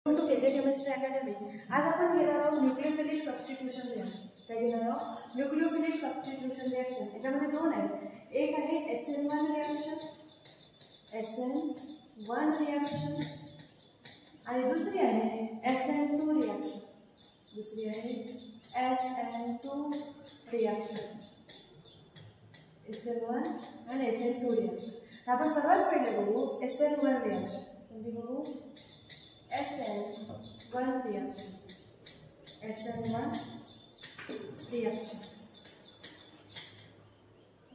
To KJ chemistry academy. आज आपण घेणार आहोत न्यूक्लियोफिलिक सबस्टिट्यूशन रिएक्शन। काय घेणार आहोत? Nucleophilic substitution reaction. याच्यामध्ये दोन आहेत, एक आहे SN1 रिएक्शन, SN1 रिएक्शन आणि दुसरी आहे SN2 रिएक्शन। दुसरी आहे SN2 रिएक्शन, SN1 आणि SN2 रिएक्शन। आपण सर्वात पहिले बघू SN1 रिएक्शन। कोणती बघू? SN1 reaction, SN1 reaction.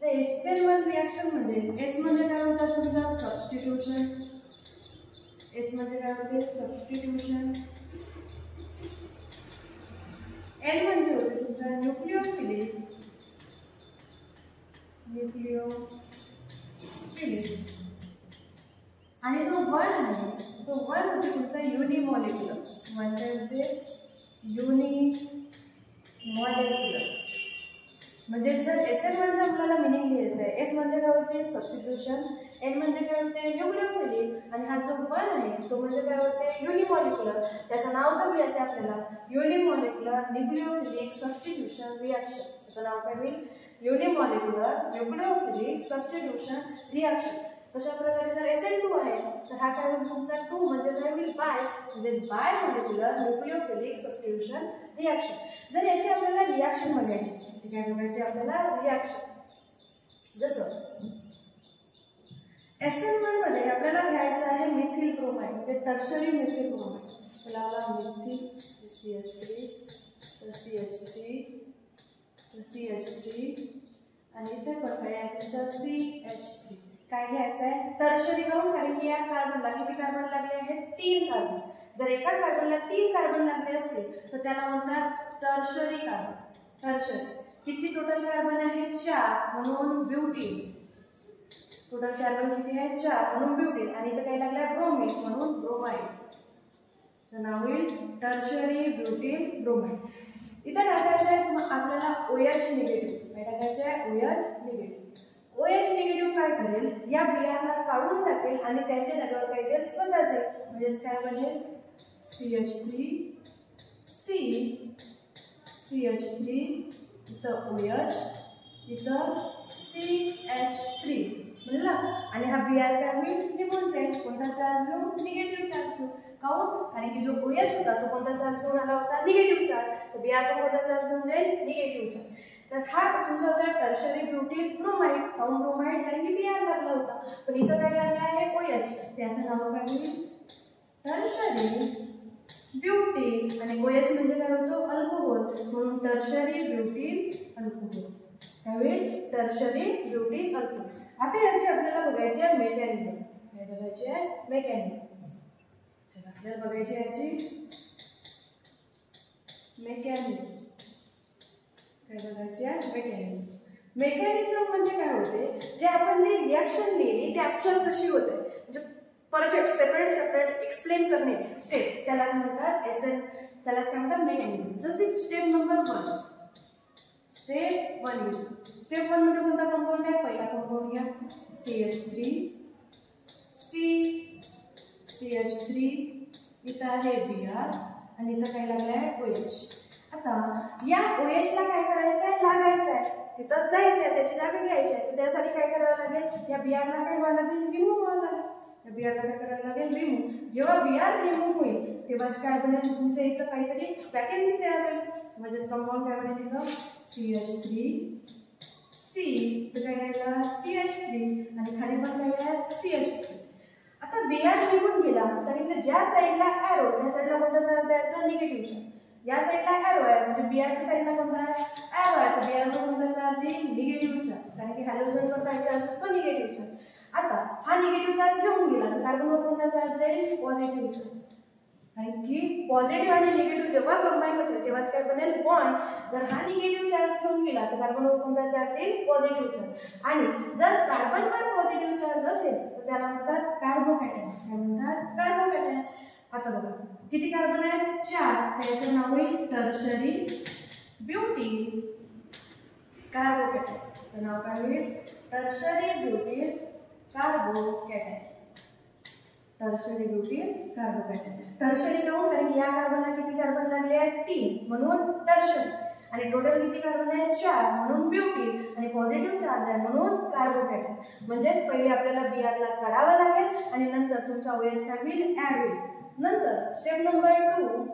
SN1 reaction म्हणजे S म्हणजे काय होतं तुमचा? सबस्टिट्यूशन। S म्हणजे काय होते? सबस्टिट्यूशन। N म्हणजे होते तुमचा न्यूक्लियोफिलिक, आणि जो 1 आहे तो 1 होते तुमचा युनिमॉलिक्युलर। म्हणजे युनिमॉलिक्युलर म्हणजे जर SN1 चा आपल्याला मीनिंग घ्यायचा आहे, S म्हणजे काय होते? सबस्टिट्यूशन, N म्हणजे काय होते? न्यूक्लियोफिलिक, आणि हा जो 1 आहे तो म्हणजे काय होते? युनिमॉलिक्युलर। त्याचं नाव जर घ्यायचं आहे आपल्याला युनिमॉलिक्युलर न्यूक्लियोफिलिक सबस्टिट्यूशन रिएक्शन। त्याचं नाव काय होईल? युनिमॉलिक्युलर न्यूक्लियोफिलिक सबस्टिट्यूशन रिएक्शन। तशा प्रकारे जर SN2 आहे तर हा काय होईल तुमचा? 2 म्हणजे काय होईल? बाय, म्हणजे bimolecular nucleophilic substitution reaction. जर याची आपल्याला रिएक्शन बघायची, याची काय बघायची आपल्याला? रिएक्शन। जसं SN1 मध्ये आपल्याला घ्यायचं आहे मिथिल ब्रोमाइड, म्हणजे टर्शरी मिथिल ब्रोमाइड। आपल्याला मिथिल CH3 CH3 CH3 आणि इथे पण काय आहे तुमचा? CH3। काय घ्यायचं आहे? टर्शरी काऊन? कारण की या कार्बनला किती कार्बन लागले आहेत? 3 कार्बन। जर एका कार्बनला 3 कार्बन लागले असतील तर त्याला म्हणतात टर्शरी कार्बन। टर्शरी किती टोटल कार्बन आहे? 4, म्हणून ब्युटीन। टोटल कार्बन किती आहे? 4, म्हणून ब्युटीन। आणि इथे काय लागले? ब्रोमीन, म्हणून ब्रोमाइड। तर नाव होईल टर्शरी ब्युटीन ब्रोमाइड। इथे टाकायचं आहे आपल्याला OH निगेटिव्ह। काय टाकायचं आहे? OH negative. OH निगेटिव्ह काय करेल? या बियांना काढून टाकेल आणि त्याच्या जागेवर काय जाईल? स्वतःचे, म्हणजेच काय बनेल? CH3 CH3 इथं OH इथं CH3 म्हणला, आणि हा बिआर काय होईल? निघून जाईल। कोणता चार्ज घेऊन? निगेटिव्ह चार्ज घेऊन। काऊन? कारण की जो OH होता तो कोणता चार्ज घेऊन आला होता? Negative charge. तर बिआर पण कोणता चार्ज घेऊन जाईल? Negative charge. तर हा तुमचा होता टर्शरी ब्युटील ब्रोमाइड। काऊन ब्रोमाइड? कारण की बिआर लागला होता, पण इथं काय लागलं आहे? OH। त्याचं नाव काय होईल? टर्शरी ब्युटील, आणि OH म्हणजे काय होतो? अल्कोहोल, म्हणून टर्शरी ब्युटील अल्कोहोल। काय होईल? Tertiary butyl alcohol. आता याची आपल्याला बघायची आहे मेकॅनिझम। काय बघायची आहे? मेकॅनिझम। चला आपल्याला बघायची आहे याची मेकॅनिझम। काय बघायची आहे? मेकॅनिझम। मेकॅनिझम म्हणजे काय होते? जे आपण जी रिएक्शन लिहिली ती ऍक्च्युअल कशी होते, म्हणजे परफेक्ट सेपरेट एक्सप्लेन करणे स्टेप, त्यालाच म्हणतात SN, त्यालाच काय म्हणतात? मेकॅनिझम। जसे स्टेप नंबर 1, स्टेप 1 स्टेप 1 मध्ये कोणता कंपाऊंड आहे? पहिला कंपाऊंड घ्या CH3 CH3, इथं आहे Br आणि इथं काय लागलं आहे? OH। आता या OH ला काय करायचं आहे? लागायचं आहे, तिथं जायचं आहे, त्याची जागा घ्यायची आहे। त्यासाठी काय करावं लागेल? या Br ला काय व्हावं लागेल? रिमूव्ह व्हावं लागेल। या Br ला काय करावं लागेल? रिमूव्ह। जेव्हा Br रिमूव्ह होईल तेव्हाच काय बनेल? तुमच्या इथं काहीतरी वॅकन्सी तयार होईल, म्हणजे कंपाऊंड काय बनेल? इथं CH3 तर काय राहिलं? CH3, आणि खाली पण काय आहे? CH3। आता Br निघून गेला, सांगितलं ज्या साईडला एरो त्या साईडला कोणता चार्ज द्यायचा? Negative charge. या साईडला एरो आहे, म्हणजे Brच्या साईडला कोणता आहे? एरो आहे, तर Br वर कोणता चार्ज येईल? निगेटिव्ह चार्ज, कारण की हॅलोजनवर काय चार्ज असतो? Negative charge. आता हा निगेटिव्ह चार्ज घेऊन गेला तर कार्बनवर कोणता चार्ज राहील? पॉझिटिव्ह चार्ज, कारण की पॉझिटिव्ह आणि निगेटिव्ह जेव्हा कंबाईन होते तेव्हाच काय बनेल? बॉन्ड। जर हा निगेटिव्ह चार्ज घेऊन गेला तर कार्बनवर कोणता चार्ज येईल? Positive charge. आणि जर कार्बनवर पॉझिटिव्ह चार्ज असेल तर त्याला म्हणतात कार्बोकॅटायन। काय म्हणतात? कार्बोकॅटायन। आता बघा किती कार्बन आहेत? 4, त्याचं नाव होईल टर्शरी ब्युटील कार्बोकॅटायन। त्याचं नाव काय होईल? Tertiary butyl carbocation. Tertiary butyl carbocation. Tertiary काऊन? कारण या कार्बनला किती कार्बन लागले आहेत? 3, म्हणून टर्शरी. आणि टोटल किती कार्बन आहे? 4, म्हणून ब्युटील. आणि पॉझिटिव्ह चार्ज आहे म्हणून कार्बोकॅटायन. म्हणजे पहिले आपल्याला Br ला काढावं लागेल आणि नंतर तुमचा OH काय होईल? ऍड होईल. नंतर स्टेप नंबर 2.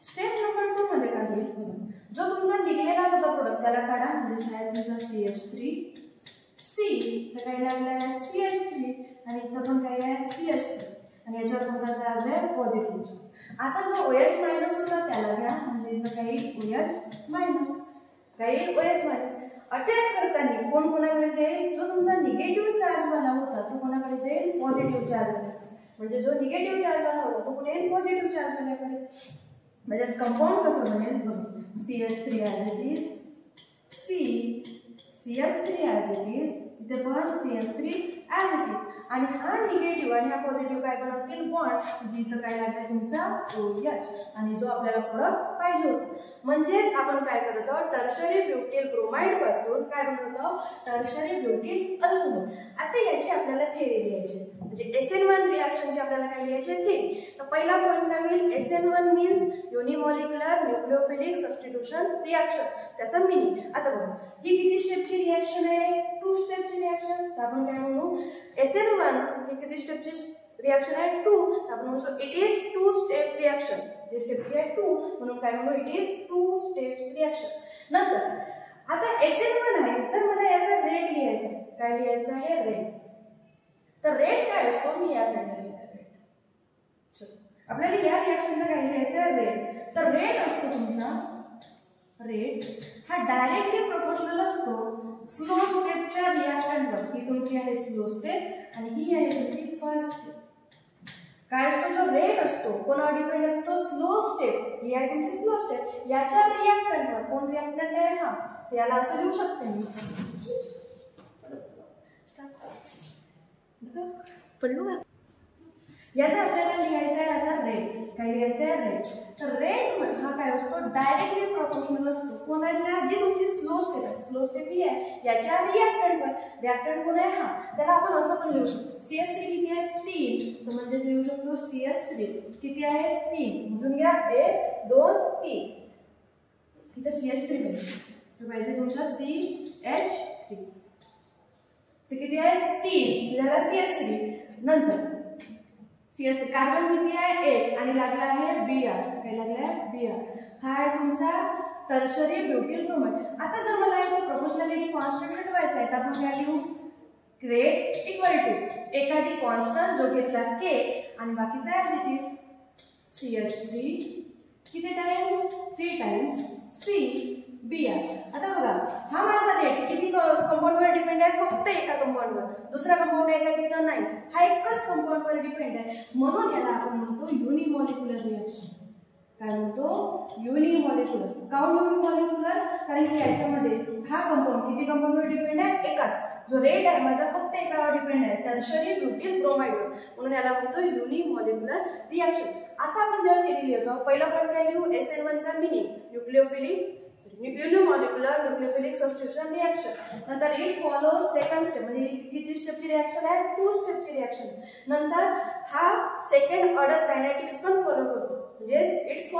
स्टेप नंबर 2 मध्ये काय होईल? जो तुमचा निघलेला होता प्रोडक्ट त्याला काढा. म्हणजे शाळेत तुमचा CH3 C तर काय लागलं आहे? CH3 आणि इथं पण काय आहे? CH3 आणि याच्यावर कोणता चार्ज आहे? Positive charge. आता जो OH मायनस होता त्याला घ्या. म्हणजे इथं काही OH मायनस अटॅक करताना कोण कोणाकडे जाईल? जो तुमचा निगेटिव्ह चार्ज वाला होता तो कोणाकडे जाईल? Positive charge. म्हणजे जो निगेटिव्ह चार्ज वाला होता तो कुठे येईल? पॉझिटिव्ह चार्ज वाल्याकडे. म्हणजे कंपाऊंड कसं बनेल बघा. CH3 as it is, CH3 as it is, इथे पण CH3 ॲज इट इज. आणि हा निगेटिव्ह आणि हा पॉझिटिव्ह काय बनवतील? बॉन्ड. जिथं काय लागेल? तुमचा OH. आणि जो आपल्याला प्रोडक्ट पाहिजे होता. म्हणजेच आपण काय करत आहोत? टर्शरी ब्युटील ब्रोमाइड पासून काय बनवतो? Tertiary butyl alcohol. आता याची आपल्याला थेरी लिहायची. म्हणजे SN1 रिएक्शनची आपल्याला काय लिहायची? थेरी. तर पहिला पॉइंट काय होईल? SN1 means unimolecular nucleophilic substitution reaction. त्याचा मीनिंग आता बघा. ही किती स्टेपची रिएक्शन आहे? 2 स्टेपची रिएक्शन. तर आपण काय म्हणू? SN1 ही किती स्टेपची रिएक्शन आहे? 2. तर आपण म्हणू इट इज 2 स्टेप रिएक्शन. जे स्टेपची आहे 2 म्हणून काय म्हणू? It is 2 steps reaction. नंतर आता SN1 आहे. जर मला याचा रेट लिहायचा आहे. काय लिहायचं आहे? रेट. तर रेट काय असतो? मी या साईडला लिहिते रेट. चलो आपल्याला या रिएक्शनचा काय लिहायचं? रेट. तर रेट असतो तुमचा रेट हा डायरेक्टली प्रोपोर्शनल असतो स्लो स्टेपच्या रिएक्टंटवर. ही तुमची आहे स्लो स्टेप आणि ही आहे तुमची फर्स्ट स्टेप. काय असतो? जो रेट असतो कोणावर डिपेंड असतो? Slow step. ही आहे तुमची स्लो स्टेप. याच्या रिएक्टंटवर कोण रिएक्टंट आहे? हा. याला असं लिहू शकते मी. पडलो का? याचा आपल्याला लिहायचा आहे आता रेट. काय लिहायचं आहे? रेट. तर रेट हा काय असतो? डायरेक्टली प्रोपोर्शनल असतो कोणाच्या? जी तुमची स्लो स्टेप आहे. स्लो स्टेप ही आहे याच्या रिएक्टंटवर. रिएक्टंट कोण आहे? हा. त्याला आपण असं पण लिहू शकतो. CH3 किती आहे? 3. तर म्हणजे लिहू शकतो CH3 किती आहे? 3. म्हणून घ्या 1 2 3. इथं CH3 पाहिजे. तर पाहिजे तुमचा CH3. ते किती आहे? 3. याला CH3. नंतर CH3 कार्बन किती आहे? 1 आणि लागला आहे Br. काय लागला आहे? Br. हा आहे तुमचा टर्शरी ब्युटील ब्रोमाइड. आता जर मला इथे प्रोपोर्शनॅलिटी कॉन्स्टंट मिळवायचा आहे तर आपण काय लिहू? रेट इक्वल टू एखादी कॉन्स्टंट जो घेतला K आणि बाकीचा ॲज इट इज CH3 किती टाइम्स? 3 times Br. आता बघा हा माझा रेट किती कंपाऊंडवर डिपेंड आहे? फक्त एका कंपाऊंडवर. दुसरा कंपाऊंड आहे का तिथं? नाही. हा एकच कंपाऊंडवर डिपेंड आहे. म्हणून याला आपण म्हणतो युनिमॉलिक्युलर रिएक्शन. काय म्हणतो? युनिमॉलिक्युलर. काऊन युनिमॉलिक्युलर? कारण की याच्यामध्ये हा कंपाऊंड किती कंपाऊंडवर डिपेंड आहे? एकाच. जो रेट आहे माझा फक्त एकावर डिपेंड आहे टर्शरी ब्युटील ब्रोमाइडवर. म्हणून याला म्हणतो युनिमॉलिक्युलर रिएक्शन. आता आपण जेव्हा थेरी लिहितो पहिला पॉइंट काय लिहू? SN1 चा meaning nucleophilic unimolecular nucleophilic substitution reaction. नंतर इट फॉलोज सेकंड स्टेप. म्हणजे किती स्टेपची रिएक्शन आहे? 2 स्टेपची रिएक्शन. नंतर हा सेकंड ऑर्डर कायनेटिक्स पण फॉलो करतो. म्हणजे it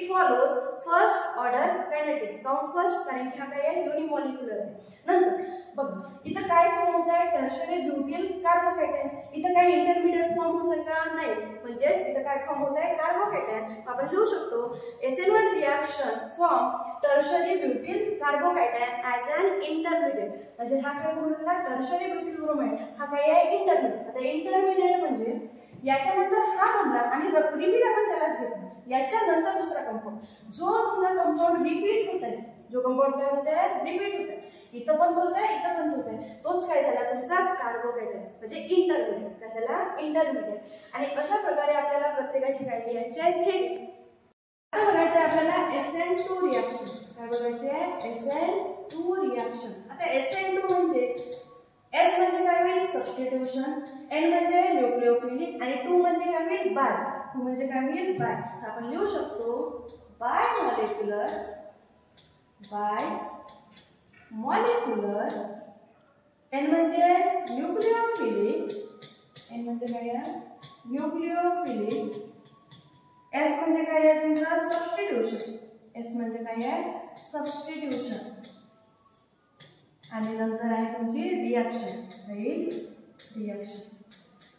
follows first order kinetics. काऊन फर्स्ट? कारण की हा काय आहे? युनिमॉलिक्युलर आहे. नंतर बघा इथं काय फॉर्म होत आहे? Tertiary butyl carbocation. इथं काय इंटरमिडिएट फॉर्म होतं का? नाही. म्हणजे इथं काय फॉर्म होत आहे? कार्बोकॅटायन. आपण लिहू शकतो SN1 reaction form tertiary butyl carbocation as an intermediate. म्हणजे हा काय बोलला? Tertiary butyl bromide. हा काय आहे? इंटरमिडिएट. आता इंटरमिडिएट म्हणजे याच्यानंतर हा बनला आणि रिपीट आपण त्यालाच घेतला. याच्यानंतर दुसरा कंपाऊंड जो तुमचा कंपाऊंड रिपीट होत आहे. जो कंपाऊंड काय होत आहे? रिपीट होत आहे. इथं पण तोच आहे, इथं पण तोच आहे. तोच काय झाला? तुमचा कार्बोकॅटायन. म्हणजे इंटरमिडिएट. काय झाला? इंटरमिडिएट. आणि अशा प्रकारे आपल्याला प्रत्येकाची काय लिहायची आहे? थेरी. आता बघायचं आहे आपल्याला SN2 रिएक्शन. काय बघायचे आहे? SN2 reaction. आता SN2 म्हणजे S म्हणजे काय होईल? सबस्टिट्यूशन. N म्हणजे न्यूक्लिओफिलिक आणि 2 म्हणजे काय होईल? बाय. 2 म्हणजे काय होईल? बाय. तर आपण लिहू शकतो बाय मॉलिक्युलर N म्हणजे न्यूक्लिओफिलिक, N म्हणजे काय आहे न्यूक्लिओफिलिक, S म्हणजे काय आहे तुमचा सबस्टिट्यूशन, S म्हणजे काय आहे सबस्टिट्यूशन, आणि नंतर आहे तुमची रिएक्शन, रिएक्शन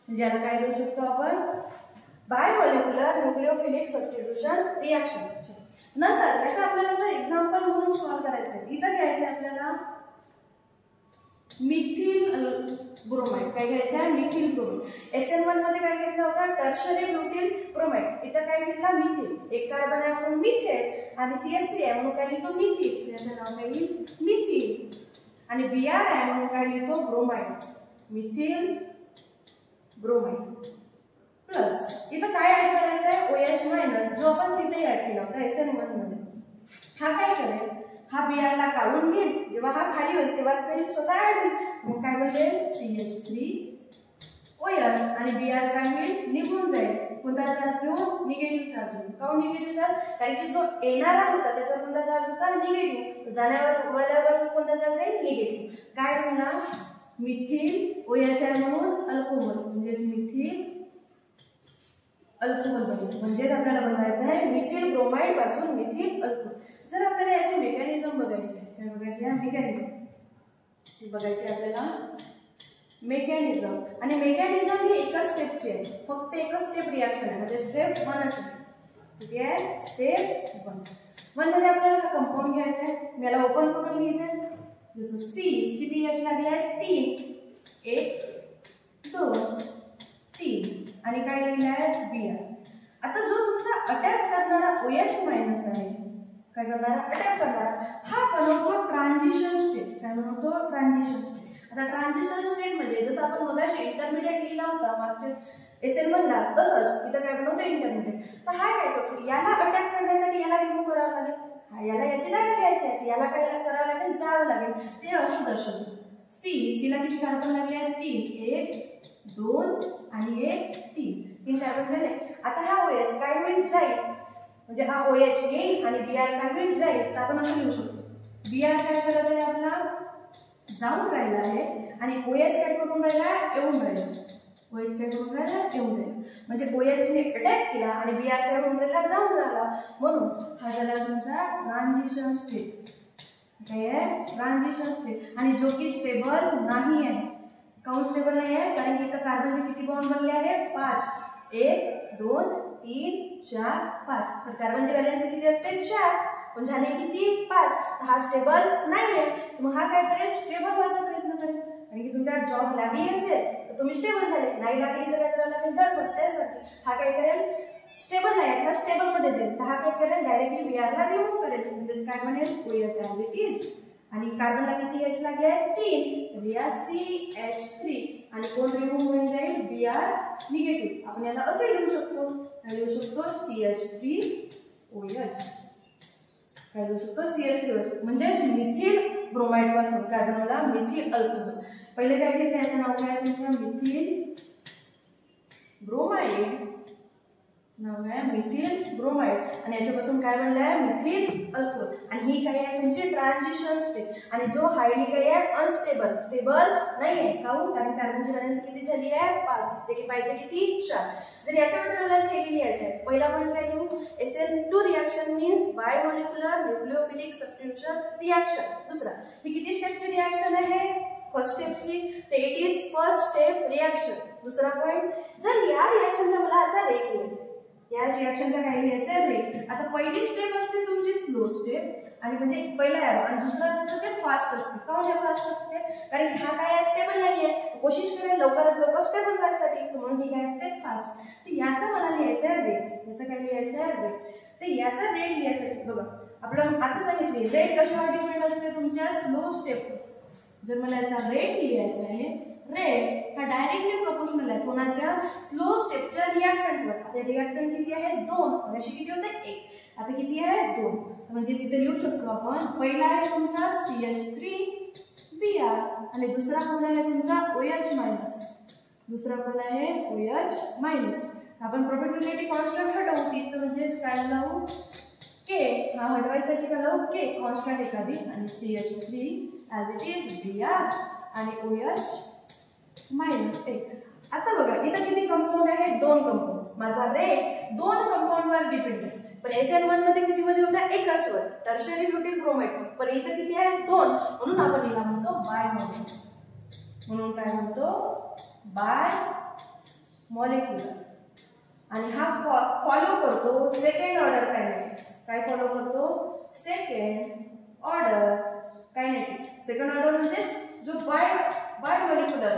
म्हणजे याला काय लिहू शकतो आपण बायमॉलिक्युलर न्यूक्लिओफिलिक सबस्टिट्यूशन रिएक्शन. नंतर याचा आपल्याला जर एक्झाम्पल म्हणून सॉल्व करायचं आहे, इथं घ्यायचं आहे आपल्याला मिथिल ब्रोमाइड. काय घ्यायचं आहे मिथिल ब्रोमाइड. SN1 मध्ये काय घेतला होता टर्शरी ब्युटिल ब्रोमाइड. इथं काय घेतला मिथिल, एक कार्बन आहे म्हणून मिथेन आणि CH3 आहे म्हणून काय लिहितो मिथिल, त्याचं नाव काय येईल मिथिल. आणि Br आहे म्हणून काय लिहितो ब्रोमाइड, मिथिल ब्रोमाइड. प्लस इथं काय ऍड करायचं आहे OH मायनस, जो आपण तिथे ऍड केला होता SN1 मध्ये. हा काय करेल, हा Br ला काढून घेईल, जेव्हा हा खाली होईल तेव्हाच काही स्वतः ऍड होईल. मग काय म्हणजे CH3 OH आणि Br काय होईल निघून जाईल. कोणता चार्ज घेऊन निगेटिव्ह चार्ज होईल. काऊन निगेटिव्ह चार्ज, कारण की जो येणारा होता त्याच्यावर कोणता चार्ज होता निगेटिव्ह, जाण्यावर वळल्यावर कोणता चार्ज आहे निगेटिव्ह. काय होणार मिथिल OH आहे म्हणून अल्कोहोल, म्हणजे मिथिल अल्कोहोल बनवतो. म्हणजे आपल्याला बनवायचं आहे मिथिल ब्रोमाइड पासून मिथिल अल्कोहोल. जर आपल्याला याची मेकॅनिझम बघायची आहे, काय बघायची आहे मेकॅनिझम बघायची आपल्याला मेकॅनिझम. आणि मेकॅनिझम ही एकच स्टेपची आहे, फक्त एकच स्टेप रिएक्शन आहे, म्हणजे स्टेप 1च आहे. ठीक आहे स्टेप 1 मध्ये आपल्याला हा कंपाऊंड घ्यायचा आहे. मी याला ओपन करून लिहिते. जसं C किती H लागले आहे 3, 1 2 3 आणि काय लिहिलं आहे Br. आता जो तुमचा अटॅक करणारा OH मायनस आहे, काय करणारा अटॅक करणारा, हा बनवतो ट्रान्झिशन स्टेट. काय बनवतो ट्रान्झिशन स्टेट. आता ट्रान्झिशन स्टेट म्हणजे जसं आपण मगाशी इंटरमिडिएट लिहिला होता मागच्या SN1 ला, तसंच इथं काय बनवतो इंटरमिडिएट. तर हा काय करतो, याला अटॅक करण्यासाठी याला रिमूव्ह करावं लागेल, याला याची जागा घ्यायची आहे, याला काय करावं लागेल जावं लागेल. ते असं दर्शवतो. C ला किती कार्बन लागले आहेत 3, 1 2 आणि 1 3 कार्बन झाले. आता हा OH काय होईल जाईल, म्हणजे हा OH येईल आणि Br काय होईल जाईल. तर आपण असं लिहू शकतो Br काय करत आहे आपला जाऊन राहिला आहे आणि OH काय करून राहिला येऊन राहिला. OH काय करून राहिला येऊन राहिला, म्हणजे OH ने अटॅक केला आणि Br काय करून राहिला जाऊन राहिला. म्हणून हा झाला तुमचा ट्रान्झिशन स्टेट. काय आहे ट्रान्झिशन स्टेट, आणि जो की स्टेबल नाही आहे. काऊन स्टेबल नाही आहे, कारण की इथं कार्बनचे किती बॉन्ड बनले आहे 5, 1 2 3 4 5. तर कार्बनची व्हॅलेन्सी किती असते 4, पण झाले किती 5. हा स्टेबल नाही आहे. मग हा काय करेल स्टेबल व्हायचा प्रयत्न करेल, कारण की तुमच्या जॉब लागली असेल तर तुम्ही स्टेबल झाले, नाही लागली तर काय करावं लागेल धडपड. त्यासाठी हा काय करेल स्टेबल नाही, हा स्टेबल मध्ये जाईल. तर हा काय करेल डायरेक्टली Br ला रिमूव्ह करेल, म्हणजे काय बनेल OH ॲज इट इज. आणि कार्बनला किती H लागले आहेत 3, Br CH3 आणि कोण रिमूव्ह होऊन जाईल Br निगेटिव्ह. आपण याला असे लिहू शकतो, लिहू शकतो CH3OH. काय लिहू शकतो CH3OH, म्हणजे मिथिल ब्रोमाइड पासून काय बनवला मिथिल अल्कोहोल. पहिले काय घेतलं याचं नाव काय तुमचं मिथिल ब्रोमाइड, नाव आहे मिथिल ब्रोमाइड. आणि याच्यापासून काय बनलं आहे मिथिल अल्कोहोल. आणि ही काय आहे तुमची ट्रान्झिशन स्टेट. आणि जो हायली काय आहे अनस्टेबल, स्टेबल नाही आहे. काऊन, कारण कार्बनची व्हॅलेन्सी किती झाली आहे 5, जे की पाहिजे किती 4. जर याच्यामध्ये आपल्याला थेरी लिहायचं आहे, पहिला पॉईंट काय लिहू SN2 reaction means bimolecular nucleophilic substitution reaction. दुसरा ही किती स्टेपची रिएक्शन आहे फर्स्ट स्टेपची, तर it is first step reaction. दुसरा पॉईंट, जर या रिएक्शनचा मला आता रेट लिहायचा, या रिएक्शनचा काय लिहायचं रेट. आता पहिली स्टेप असते तुमची स्लो स्टेप, आणि म्हणजे पहिला एरो, आणि दुसरं असतं ते फास्ट असते. काऊन हे फास्ट असते, कारण हा काय स्टेबल नाहीये, कोशिश करेल लवकरात लवकर स्टेबल व्हायसाठी, म्हणून ही काय असते फास्ट. तर याचा मला लिहायचं आहे रेट. याचं काय लिहायचं आहे रेट. तर याचा रेट लिहायसाठी बघा आपलं आता सांगितले रेट कशावर डिपेंड असते तुमच्या स्लो स्टेप. जर मला याचा रेट लिहायचा आहे, रेट हा डायरेक्टली प्रोपोर्शनल आहे कोणाच्या स्लो स्टेपच्या रिएक्टंटवर. आता रिएक्टंट किती आहे 2, अशी किती होते 1, आता किती आहे 2. म्हणजे तिथे लिहू शकतो आपण पहिला आहे तुमचा CH3Br आणि दुसरा कोण आहे तुमचा OH मायनस, दुसरा कोण आहे OH मायनस. आपण प्रोबॅबिलिटी कॉन्स्टंट हटवू, तिथं म्हणजे काय लावू K, हा हटवायसाठी काय लावू K कॉन्स्टंट एखादी, आणि CH3 as it is Br आणि OH मायनस 1. आता बघा इथं किती कंपाऊंड आहे? 2 कंपाऊंड. माझा रेट 2 कंपाऊंडवर डिपेंड आहे. पण SN1 मध्ये किती मध्ये होता? एकच वर, टर्शरी ब्युटिल ब्रोमाइड. पण इथं किती आहे? 2. म्हणून आपण हिला म्हणतो बाय मॉलिक्युलर. म्हणून काय म्हणतो? Bimolecular. आणि हा फॉलो करतो सेकंड ऑर्डर कायनेटिक्स. काय फॉलो करतो? Second order kinetics. Second order म्हणजे जो बाय मॉलिक्युलर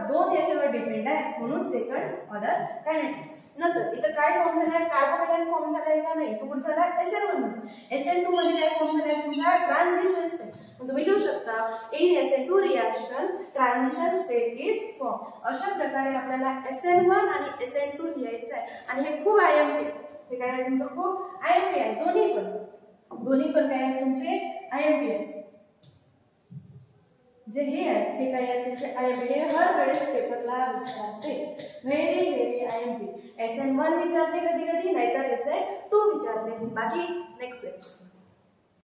दोन याच्यावर डिपेंड आहे, म्हणून सेकंड ऑर्डर कायनेटिक्स. नंतर इथं काय फॉर्म झालाय? कार्बोकेटायन फॉर्म झालाय का नाही? तो कुठे झाला? SN1 मध्ये. SN2 मध्ये काय फॉर्म झालाय? तुमचा ट्रान्झिशन स्टेट. तुम्ही लिहू शकता in SN2 reaction transition state is form. अशा प्रकारे आपल्याला SN1 आणि SN2 लिहायचं आहे. आणि हे खूप IMP, हे काय आहे तुमचं? खूप IMP आहे. दोन्ही पण काय आहे तुमचे? IMP आहे. जे हे आहे हे काय आहे तुमचे? IMP. हे हर वेळेस पेपरला विचारते. Very IMP. SN1 विचारते कधी कधी, नाहीतर SN2 विचारते. बाकी नेक्स्ट लेक्चर.